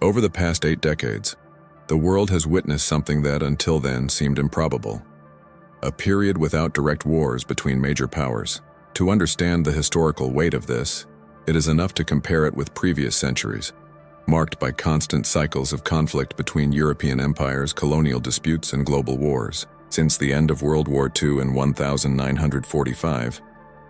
Over the past 8 decades, the world has witnessed something that until then seemed improbable. A period without direct wars between major powers. To understand the historical weight of this, it is enough to compare it with previous centuries, marked by constant cycles of conflict between European empires, colonial disputes, and global wars. Since the end of World War II in 1945,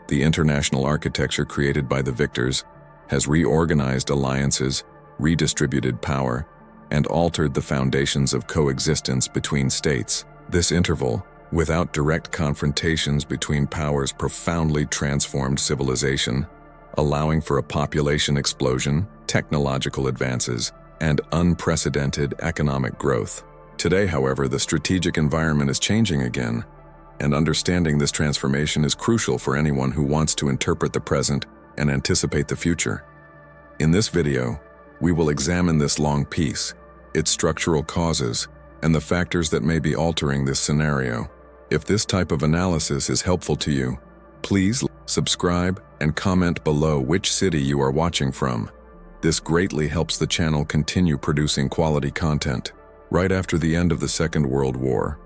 the international architecture created by the victors has reorganized alliances, redistributed power, and altered the foundations of coexistence between states. This interval, without direct confrontations between powers, profoundly transformed civilization, allowing for a population explosion, technological advances, and unprecedented economic growth. Today, however, the strategic environment is changing again, and understanding this transformation is crucial for anyone who wants to interpret the present and anticipate the future. In this video, we will examine this long piece, its structural causes, and the factors that may be altering this scenario. If this type of analysis is helpful to you, please subscribe and comment below which city you are watching from. This greatly helps the channel continue producing quality content. Right after the end of the Second World War,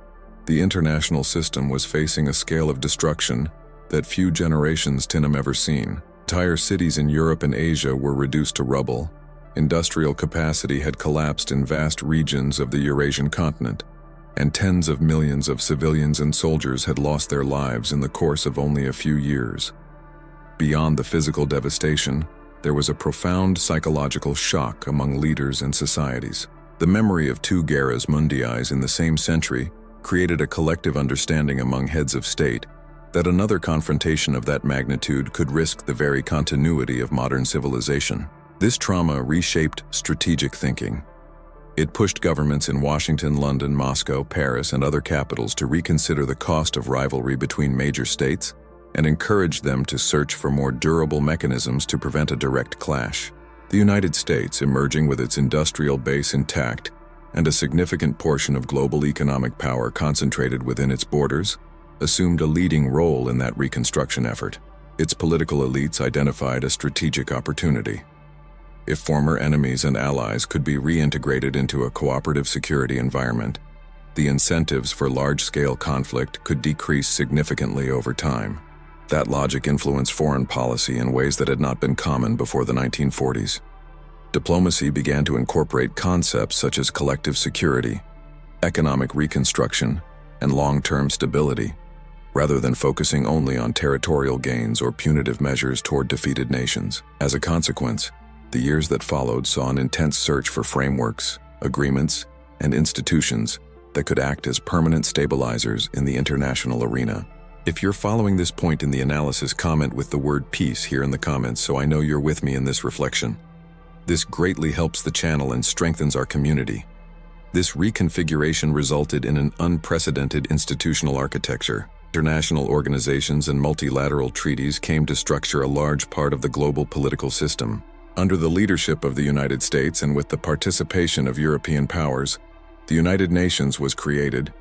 the international system was facing a scale of destruction that few generations have ever seen. Entire cities in Europe and Asia were reduced to rubble. Industrial capacity had collapsed in vast regions of the Eurasian continent, and tens of millions of civilians and soldiers had lost their lives in the course of only a few years. Beyond the physical devastation, there was a profound psychological shock among leaders and societies. The memory of 2 guerras mundiales in the same century created a collective understanding among heads of state that another confrontation of that magnitude could risk the very continuity of modern civilization. This trauma reshaped strategic thinking. It pushed governments in Washington, London, Moscow, Paris, and other capitals to reconsider the cost of rivalry between major states and encouraged them to search for more durable mechanisms to prevent a direct clash. The United States, emerging with its industrial base intact and a significant portion of global economic power concentrated within its borders, assumed a leading role in that reconstruction effort. Its political elites identified a strategic opportunity. If former enemies and allies could be reintegrated into a cooperative security environment, the incentives for large-scale conflict could decrease significantly over time. That logic influenced foreign policy in ways that had not been common before the 1940s. Diplomacy began to incorporate concepts such as collective security, economic reconstruction, and long-term stability, rather than focusing only on territorial gains or punitive measures toward defeated nations. As a consequence, the years that followed saw an intense search for frameworks, agreements, and institutions that could act as permanent stabilizers in the international arena. If you're following this point in the analysis, comment with the word peace here in the comments so I know you're with me in this reflection. This greatly helps the channel and strengthens our community. This reconfiguration resulted in an unprecedented institutional architecture. International organizations and multilateral treaties came to structure a large part of the global political system. Under the leadership of the United States and with the participation of European powers, the United Nations was created,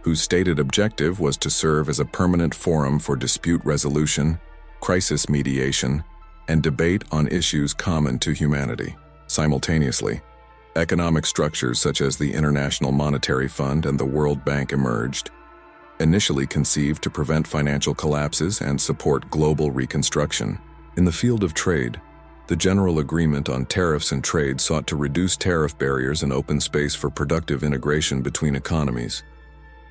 whose stated objective was to serve as a permanent forum for dispute resolution, crisis mediation, and debate on issues common to humanity. Simultaneously, economic structures such as the International Monetary Fund and the World Bank emerged, initially conceived to prevent financial collapses and support global reconstruction. In the field of trade, the General Agreement on Tariffs and Trade sought to reduce tariff barriers and open space for productive integration between economies.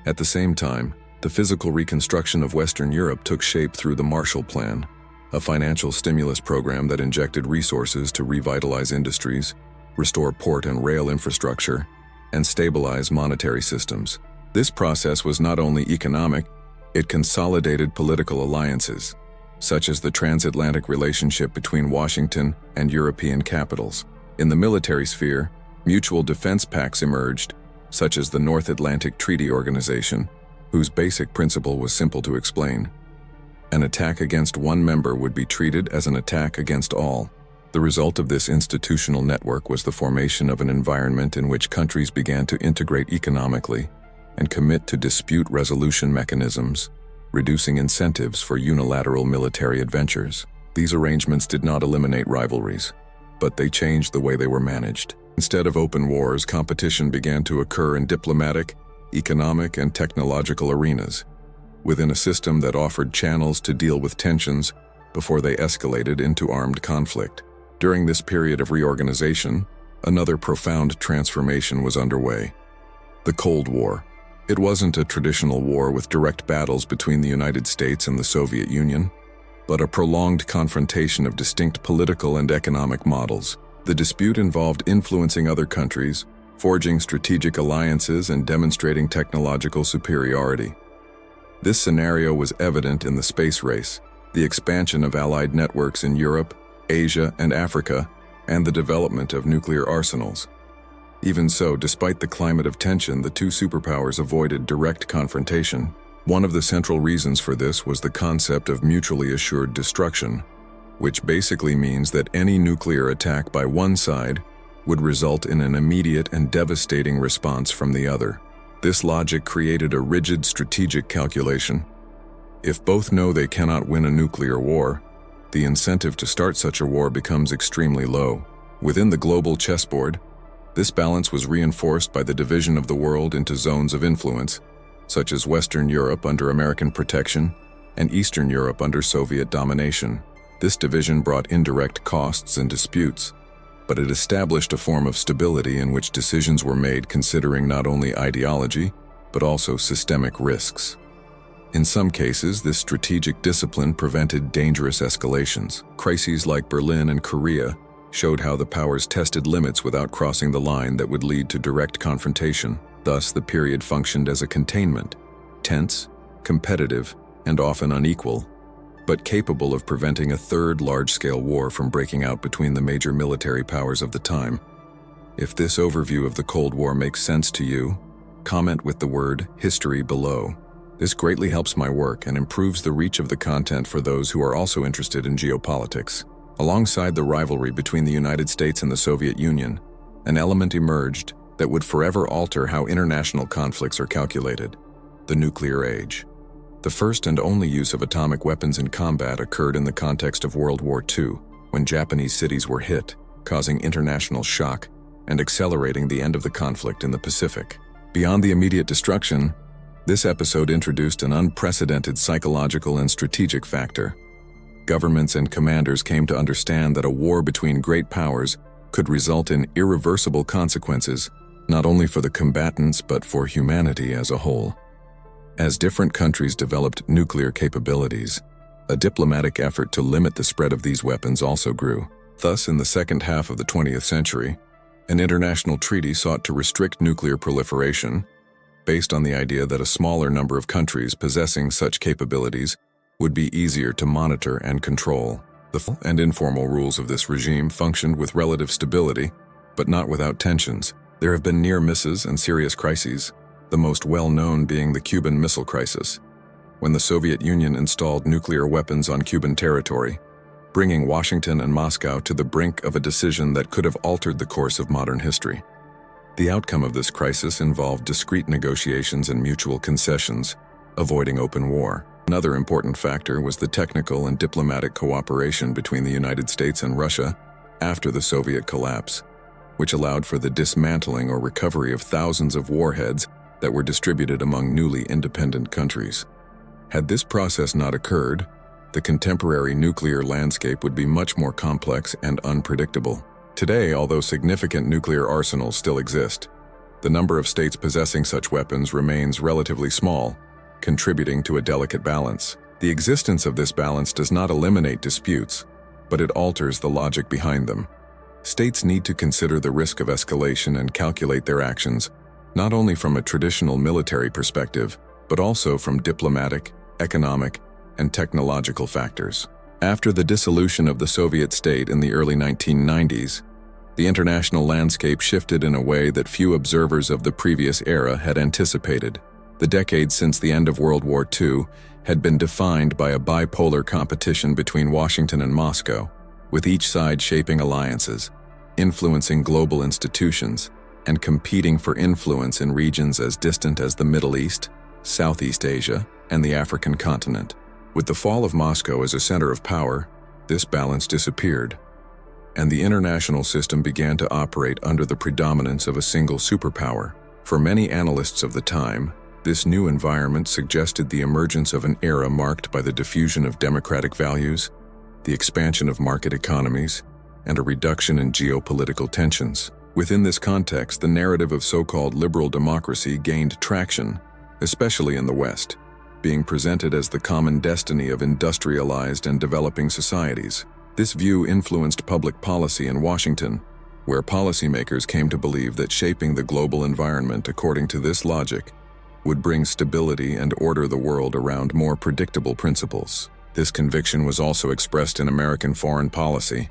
At the same time, the physical reconstruction of Western Europe took shape through the Marshall Plan, a financial stimulus program that injected resources to revitalize industries, restore port and rail infrastructure, and stabilize monetary systems. This process was not only economic, it consolidated political alliances, such as the transatlantic relationship between Washington and European capitals. In the military sphere, mutual defense pacts emerged, such as the North Atlantic Treaty Organization, whose basic principle was simple to explain. An attack against one member would be treated as an attack against all. The result of this institutional network was the formation of an environment in which countries began to integrate economically and commit to dispute resolution mechanisms, reducing incentives for unilateral military adventures. These arrangements did not eliminate rivalries, but they changed the way they were managed. Instead of open wars, competition began to occur in diplomatic, economic, and technological arenas, within a system that offered channels to deal with tensions before they escalated into armed conflict. During this period of reorganization, another profound transformation was underway: the Cold War. It wasn't a traditional war with direct battles between the United States and the Soviet Union, but a prolonged confrontation of distinct political and economic models. The dispute involved influencing other countries, forging strategic alliances, and demonstrating technological superiority. This scenario was evident in the space race, the expansion of allied networks in Europe, Asia, and Africa, and the development of nuclear arsenals. Even so, despite the climate of tension, the two superpowers avoided direct confrontation. One of the central reasons for this was the concept of mutually assured destruction, which basically means that any nuclear attack by one side would result in an immediate and devastating response from the other. This logic created a rigid strategic calculation. If both know they cannot win a nuclear war, the incentive to start such a war becomes extremely low. Within the global chessboard, this balance was reinforced by the division of the world into zones of influence, such as Western Europe under American protection and Eastern Europe under Soviet domination. This division brought indirect costs and disputes, but it established a form of stability in which decisions were made considering not only ideology, but also systemic risks. In some cases, this strategic discipline prevented dangerous escalations. Crises like Berlin and Korea showed how the powers tested limits without crossing the line that would lead to direct confrontation. Thus, the period functioned as a containment, tense, competitive, and often unequal, but capable of preventing a third large-scale war from breaking out between the major military powers of the time. If this overview of the Cold War makes sense to you, comment with the word history below. This greatly helps my work and improves the reach of the content for those who are also interested in geopolitics. Alongside the rivalry between the United States and the Soviet Union, an element emerged that would forever alter how international conflicts are calculated: the nuclear age. The first and only use of atomic weapons in combat occurred in the context of World War II, when Japanese cities were hit, causing international shock and accelerating the end of the conflict in the Pacific. Beyond the immediate destruction, this episode introduced an unprecedented psychological and strategic factor. Governments and commanders came to understand that a war between great powers could result in irreversible consequences, not only for the combatants but for humanity as a whole. As different countries developed nuclear capabilities, a diplomatic effort to limit the spread of these weapons also grew. Thus, in the second half of the 20th century, an international treaty sought to restrict nuclear proliferation, based on the idea that a smaller number of countries possessing such capabilities would be easier to monitor and control. The formal and informal rules of this regime functioned with relative stability, but not without tensions. There have been near misses and serious crises, the most well-known being the Cuban Missile Crisis, when the Soviet Union installed nuclear weapons on Cuban territory, bringing Washington and Moscow to the brink of a decision that could have altered the course of modern history. The outcome of this crisis involved discreet negotiations and mutual concessions, avoiding open war. Another important factor was the technical and diplomatic cooperation between the United States and Russia after the Soviet collapse, which allowed for the dismantling or recovery of thousands of warheads that were distributed among newly independent countries. Had this process not occurred, the contemporary nuclear landscape would be much more complex and unpredictable. Today, although significant nuclear arsenals still exist, the number of states possessing such weapons remains relatively small, contributing to a delicate balance. The existence of this balance does not eliminate disputes, but it alters the logic behind them. States need to consider the risk of escalation and calculate their actions, not only from a traditional military perspective, but also from diplomatic, economic, and technological factors. After the dissolution of the Soviet state in the early 1990s, the international landscape shifted in a way that few observers of the previous era had anticipated. The decades since the end of World War II had been defined by a bipolar competition between Washington and Moscow, with each side shaping alliances, influencing global institutions, and competing for influence in regions as distant as the Middle East, Southeast Asia, and the African continent. With the fall of Moscow as a center of power, this balance disappeared. and the international system began to operate under the predominance of a single superpower. For many analysts of the time, this new environment suggested the emergence of an era marked by the diffusion of democratic values, the expansion of market economies, and a reduction in geopolitical tensions. Within this context, the narrative of so-called liberal democracy gained traction, especially in the West, being presented as the common destiny of industrialized and developing societies. This view influenced public policy in Washington, where policymakers came to believe that shaping the global environment according to this logic would bring stability and order the world around more predictable principles. This conviction was also expressed in American foreign policy,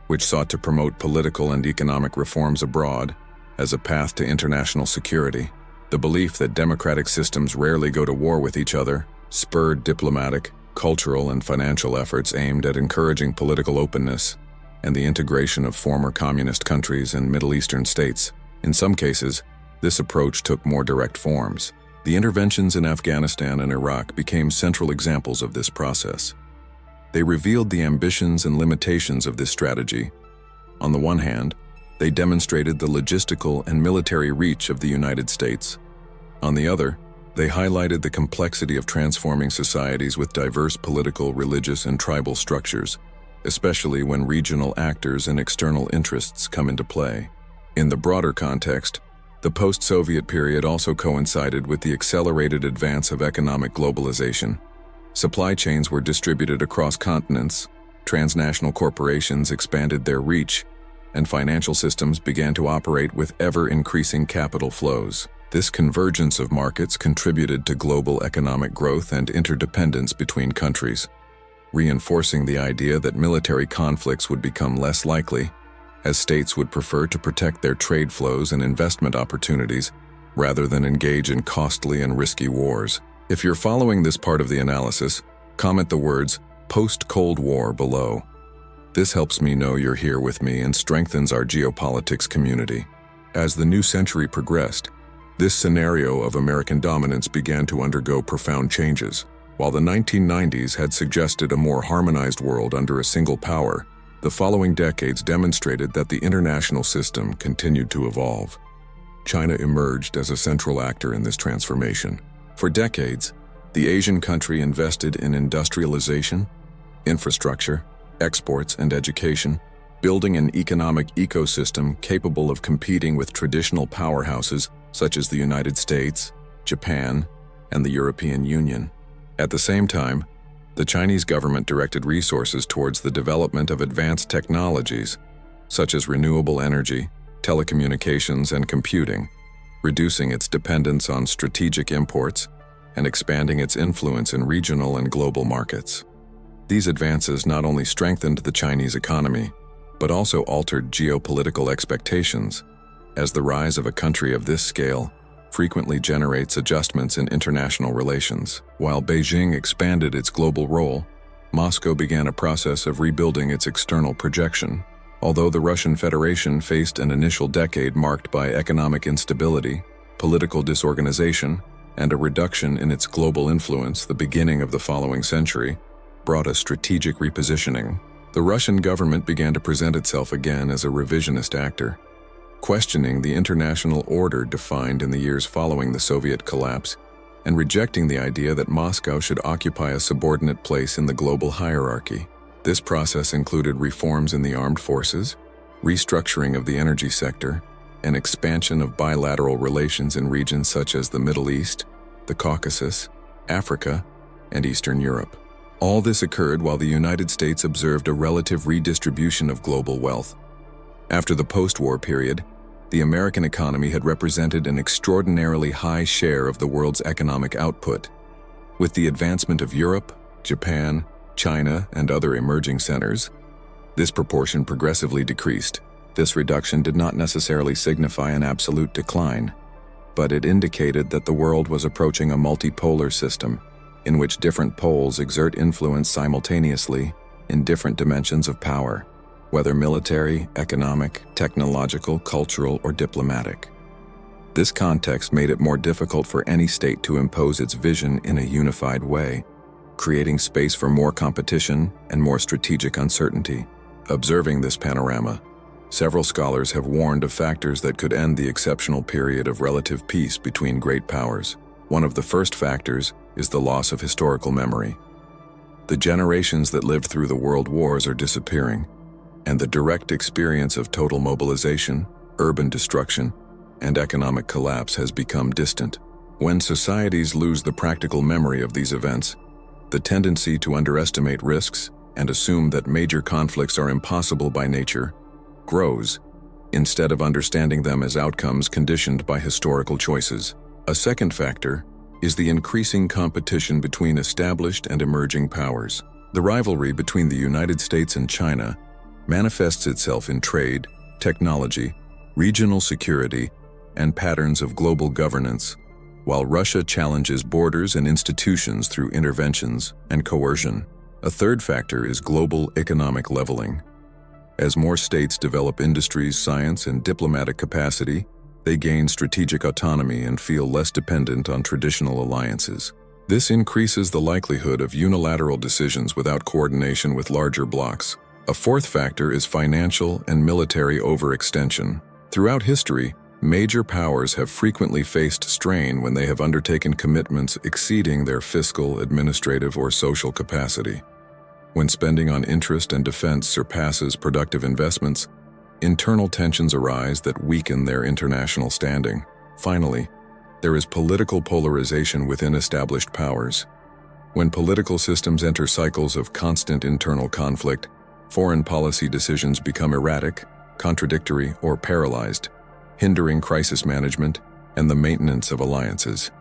which sought to promote political and economic reforms abroad as a path to international security. The belief that democratic systems rarely go to war with each other spurred diplomatic, cultural, and financial efforts aimed at encouraging political openness and the integration of former communist countries and Middle Eastern states. In some cases, this approach took more direct forms. The interventions in Afghanistan and Iraq became central examples of this process. They revealed the ambitions and limitations of this strategy. On the one hand, they demonstrated the logistical and military reach of the United States. On the other, they highlighted the complexity of transforming societies with diverse political, religious, and tribal structures, especially when regional actors and external interests come into play. In the broader context, the post-Soviet period also coincided with the accelerated advance of economic globalization. Supply chains were distributed across continents, transnational corporations expanded their reach, and financial systems began to operate with ever-increasing capital flows. This convergence of markets contributed to global economic growth and interdependence between countries, reinforcing the idea that military conflicts would become less likely, as states would prefer to protect their trade flows and investment opportunities rather than engage in costly and risky wars. If you're following this part of the analysis, comment the words "post-Cold War" below. This helps me know you're here with me and strengthens our geopolitics community. As the new century progressed, this scenario of American dominance began to undergo profound changes. While the 1990s had suggested a more harmonized world under a single power, the following decades demonstrated that the international system continued to evolve. China emerged as a central actor in this transformation. For decades, the Asian country invested in industrialization, infrastructure, exports, and education, building an economic ecosystem capable of competing with traditional powerhouses such as the United States, Japan, and the European Union. At the same time, the Chinese government directed resources towards the development of advanced technologies, such as renewable energy, telecommunications, and computing, reducing its dependence on strategic imports and expanding its influence in regional and global markets. These advances not only strengthened the Chinese economy, but also altered geopolitical expectations, as the rise of a country of this scale frequently generates adjustments in international relations. While Beijing expanded its global role, Moscow began a process of rebuilding its external projection. Although the Russian Federation faced an initial decade marked by economic instability, political disorganization, and a reduction in its global influence, the beginning of the following century brought a strategic repositioning. The Russian government began to present itself again as a revisionist actor, questioning the international order defined in the years following the Soviet collapse, and rejecting the idea that Moscow should occupy a subordinate place in the global hierarchy. This process included reforms in the armed forces, restructuring of the energy sector, and expansion of bilateral relations in regions such as the Middle East, the Caucasus, Africa, and Eastern Europe. All this occurred while the United States observed a relative redistribution of global wealth. After the post-war period, the American economy had represented an extraordinarily high share of the world's economic output. With the advancement of Europe, Japan, China, and other emerging centers, this proportion progressively decreased. This reduction did not necessarily signify an absolute decline, but it indicated that the world was approaching a multipolar system in which different poles exert influence simultaneously in different dimensions of power, whether military, economic, technological, cultural, or diplomatic. This context made it more difficult for any state to impose its vision in a unified way, creating space for more competition and more strategic uncertainty. Observing this panorama, several scholars have warned of factors that could end the exceptional period of relative peace between great powers. One of the first factors is the loss of historical memory. The generations that lived through the world wars are disappearing, and the direct experience of total mobilization, urban destruction, and economic collapse has become distant. When societies lose the practical memory of these events, the tendency to underestimate risks and assume that major conflicts are impossible by nature grows, instead of understanding them as outcomes conditioned by historical choices. A second factor is the increasing competition between established and emerging powers. The rivalry between the United States and China manifests itself in trade, technology, regional security, and patterns of global governance, while Russia challenges borders and institutions through interventions and coercion. A third factor is global economic leveling. As more states develop industries, science, and diplomatic capacity, they gain strategic autonomy and feel less dependent on traditional alliances. This increases the likelihood of unilateral decisions without coordination with larger blocs. A fourth factor is financial and military overextension. Throughout history, major powers have frequently faced strain when they have undertaken commitments exceeding their fiscal, administrative, or social capacity. When spending on interest and defense surpasses productive investments, internal tensions arise that weaken their international standing. Finally, there is political polarization within established powers. When political systems enter cycles of constant internal conflict, foreign policy decisions become erratic, contradictory, or paralyzed, hindering crisis management and the maintenance of alliances.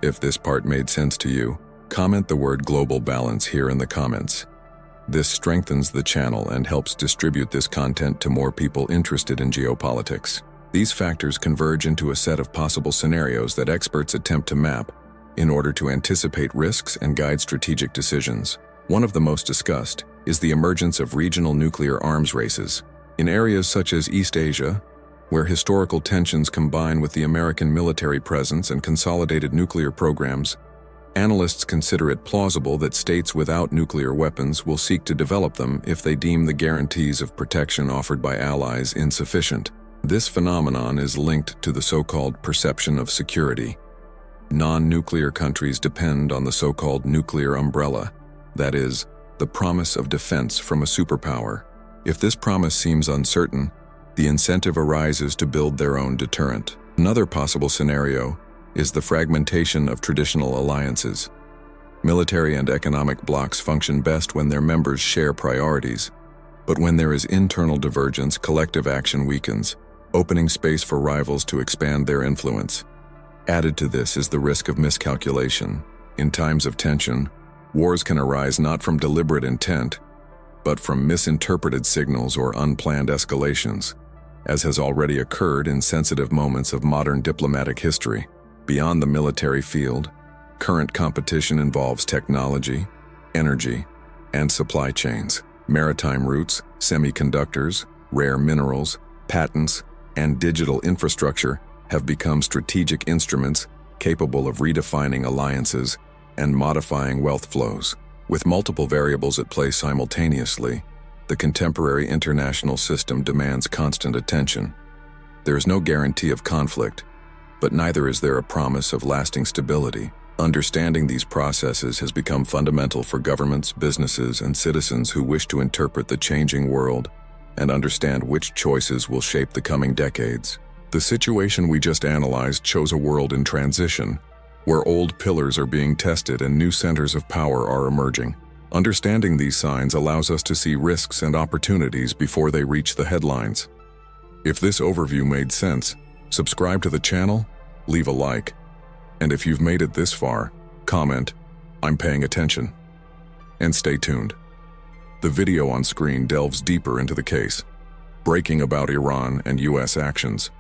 If this part made sense to you, comment the word global balance here in the comments. This strengthens the channel and helps distribute this content to more people interested in geopolitics. These factors converge into a set of possible scenarios that experts attempt to map in order to anticipate risks and guide strategic decisions. One of the most discussed is the emergence of regional nuclear arms races. In areas such as East Asia, where historical tensions combine with the American military presence and consolidated nuclear programs, analysts consider it plausible that states without nuclear weapons will seek to develop them if they deem the guarantees of protection offered by allies insufficient. This phenomenon is linked to the so-called perception of security. Non-nuclear countries depend on the so-called nuclear umbrella, that is, the promise of defense from a superpower. If this promise seems uncertain, the incentive arises to build their own deterrent. Another possible scenario is the fragmentation of traditional alliances. Military and economic blocs function best when their members share priorities, but when there is internal divergence, collective action weakens, opening space for rivals to expand their influence. Added to this is the risk of miscalculation. In times of tension, wars can arise not from deliberate intent, but from misinterpreted signals or unplanned escalations, as has already occurred in sensitive moments of modern diplomatic history. Beyond the military field, current competition involves technology, energy, and supply chains. Maritime routes, semiconductors, rare minerals, patents, and digital infrastructure have become strategic instruments capable of redefining alliances and modifying wealth flows. With multiple variables at play simultaneously, the contemporary international system demands constant attention. There is no guarantee of conflict, but neither is there a promise of lasting stability. Understanding these processes has become fundamental for governments, businesses, and citizens who wish to interpret the changing world and understand which choices will shape the coming decades. The situation we just analyzed shows a world in transition, where old pillars are being tested and new centers of power are emerging. Understanding these signs allows us to see risks and opportunities before they reach the headlines. If this overview made sense, subscribe to the channel, leave a like, and if you've made it this far, comment, "I'm paying attention." And stay tuned. The video on screen delves deeper into the case, breaking about Iran and US actions,